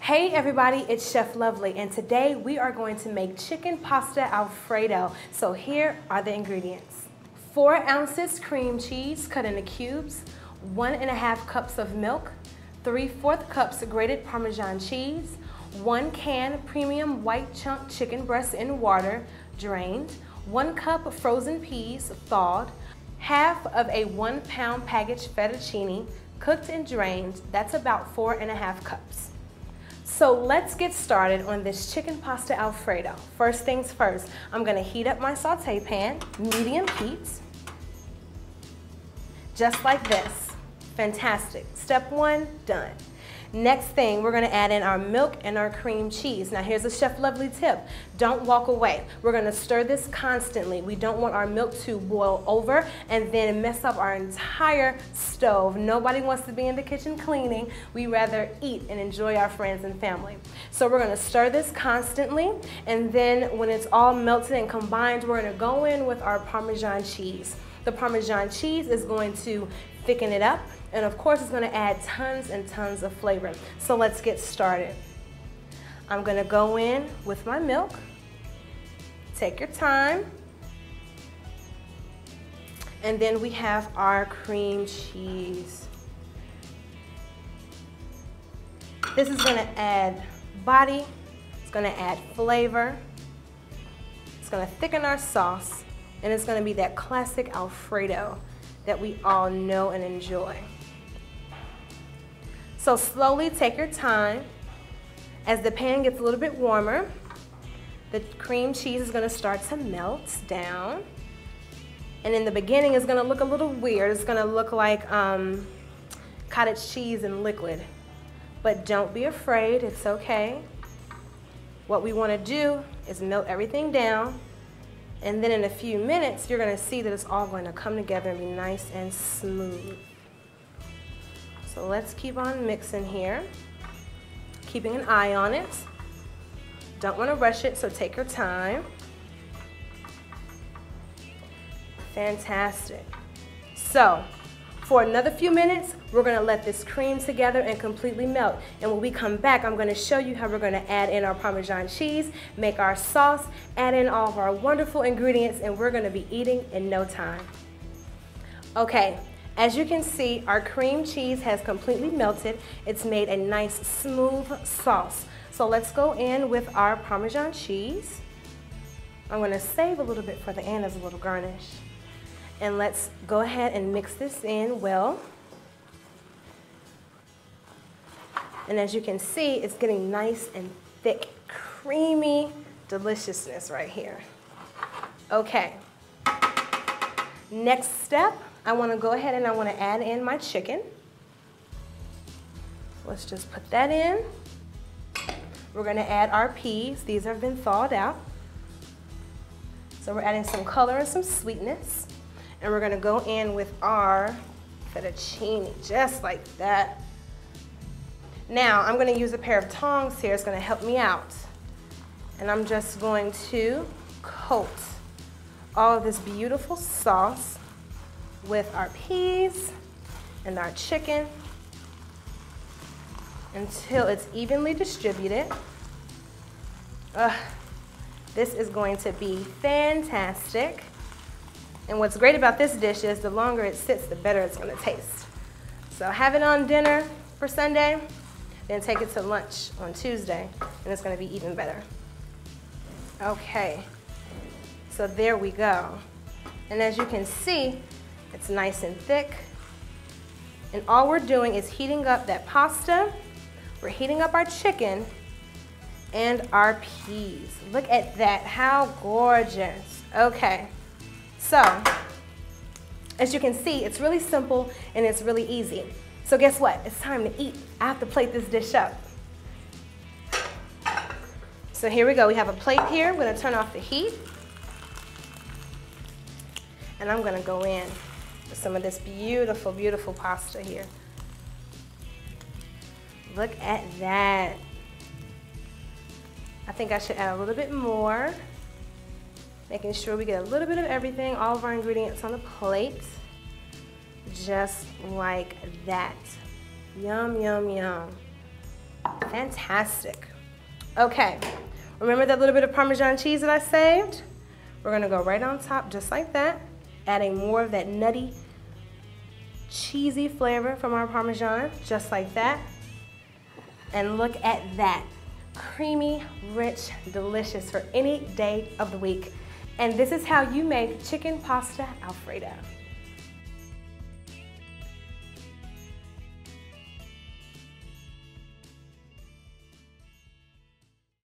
Hey everybody, it's Chef Lovely, and today we are going to make chicken pasta Alfredo. So here are the ingredients. 4 ounces cream cheese cut into cubes, 1.5 cups of milk, 3/4 cups grated Parmesan cheese, 1 can premium white chunk chicken breast in water, drained, 1 cup frozen peas, thawed, half of a 1 pound packaged fettuccine, cooked and drained. That's about 4.5 cups. So let's get started on this chicken pasta Alfredo. First things first, I'm gonna heat up my saute pan, medium heat, just like this. Fantastic. Step 1, done. Next thing, we're gonna add in our milk and our cream cheese. Now here's a Chef Lovely tip. Don't walk away. We're gonna stir this constantly. We don't want our milk to boil over and then mess up our entire stove. Nobody wants to be in the kitchen cleaning. We rather eat and enjoy our friends and family. So we're gonna stir this constantly, and then when it's all melted and combined, we're gonna go in with our Parmesan cheese. The Parmesan cheese is going to thicken it up, and of course it's going to add tons and tons of flavor. So let's get started. I'm going to go in with my milk. Take your time. And then we have our cream cheese. This is going to add body. It's going to add flavor. It's going to thicken our sauce. And it's going to be that classic Alfredo that we all know and enjoy. So slowly take your time. As the pan gets a little bit warmer, the cream cheese is going to start to melt down. And in the beginning, it's going to look a little weird. It's going to look like cottage cheese in liquid. But don't be afraid. It's okay. What we want to do is melt everything down. And then in a few minutes, you're going to see that it's all going to come together and be nice and smooth. So let's keep on mixing here, keeping an eye on it. Don't want to rush it, so take your time. Fantastic. So for another few minutes, we're going to let this cream together and completely melt. And when we come back, I'm going to show you how we're going to add in our Parmesan cheese, make our sauce, add in all of our wonderful ingredients, and we're going to be eating in no time. Okay, as you can see, our cream cheese has completely melted. It's made a nice smooth sauce. So let's go in with our Parmesan cheese. I'm going to save a little bit for the end as a little garnish. And let's go ahead and mix this in well. And as you can see, it's getting nice and thick, creamy deliciousness right here. Okay. Next step, I want to go ahead and I want to add in my chicken. Let's just put that in. We're going to add our peas. These have been thawed out. So we're adding some color and some sweetness. And we're going to go in with our fettuccine, just like that. Now, I'm going to use a pair of tongs here. It's going to help me out. And I'm just going to coat all of this beautiful sauce with our peas and our chicken until it's evenly distributed. This is going to be fantastic. And what's great about this dish is the longer it sits, the better it's going to taste. So have it on dinner for Sunday, then take it to lunch on Tuesday, and it's going to be even better. Okay, so there we go. And as you can see, it's nice and thick. And all we're doing is heating up that pasta. We're heating up our chicken and our peas. Look at that, how gorgeous. Okay. So, as you can see, it's really simple and it's really easy. So guess what? It's time to eat. I have to plate this dish up. So here we go. We have a plate here. I'm going to turn off the heat. And I'm going to go in with some of this beautiful, beautiful pasta here. Look at that. I think I should add a little bit more. Making sure we get a little bit of everything, all of our ingredients on the plate, just like that. Yum, yum, yum. Fantastic. Okay, remember that little bit of Parmesan cheese that I saved? We're gonna go right on top just like that, adding more of that nutty, cheesy flavor from our Parmesan, just like that. And look at that. Creamy, rich, delicious for any day of the week. And this is how you make chicken pasta Alfredo.